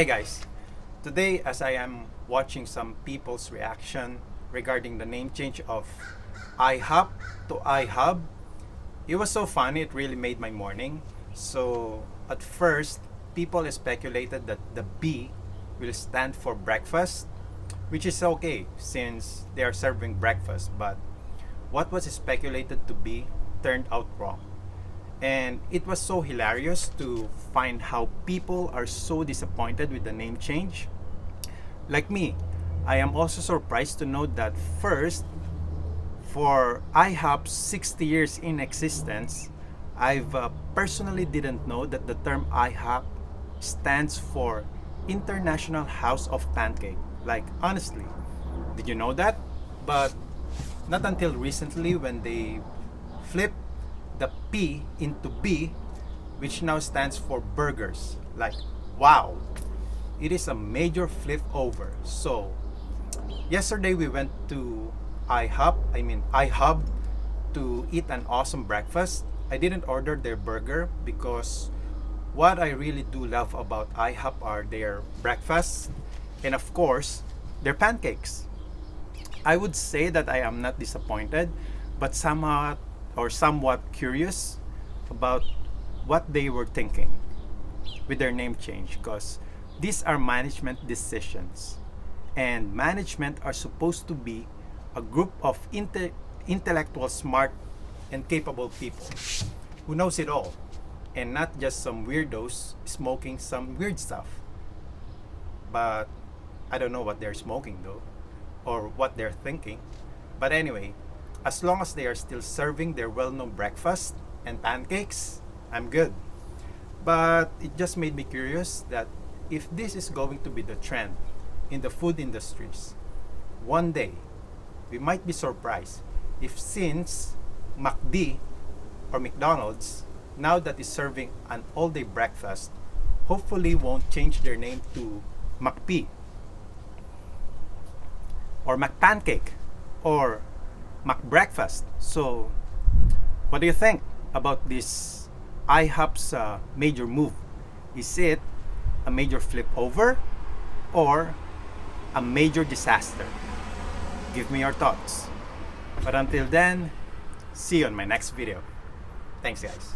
Hey guys, today as I am watching some people's reaction regarding the name change of Ihop to Ihob, it was so funny, it really made my morning. So at first, people speculated that the B will stand for breakfast, which is okay since they are serving breakfast, but what was speculated to be turned out wrong. And it was so hilarious to find how people are so disappointed with the name change. Like me, I am also surprised to note that first, for IHOP's 60 years in existence, I've personally didn't know that the term IHOP stands for International House of Pancake. Like, honestly, did you know that? But not until recently when they flipped the P into B, which now stands for burgers. Like, wow, it is a major flip over. So yesterday we went to Ihob to eat an awesome breakfast. I didn't order their burger because what I really do love about Ihob are their breakfasts and of course their pancakes. I would say that I am not disappointed, but somewhat curious about what they were thinking with their name change, because these are management decisions and management are supposed to be a group of intellectual, smart and capable people who knows it all and not just some weirdos smoking some weird stuff. But I don't know what they're smoking though, or what they're thinking. But anyway, as long as they are still serving their well-known breakfast and pancakes, I'm good. But it just made me curious that if this is going to be the trend in the food industries, one day we might be surprised if since McD or McDonald's, now that is serving an all-day breakfast, hopefully won't change their name to McP or McPancake or McBreakfast. So what do you think about this IHOP's major move? Is it a major flip over or a major disaster? Give me your thoughts. But until then, see you on my next video. Thanks guys.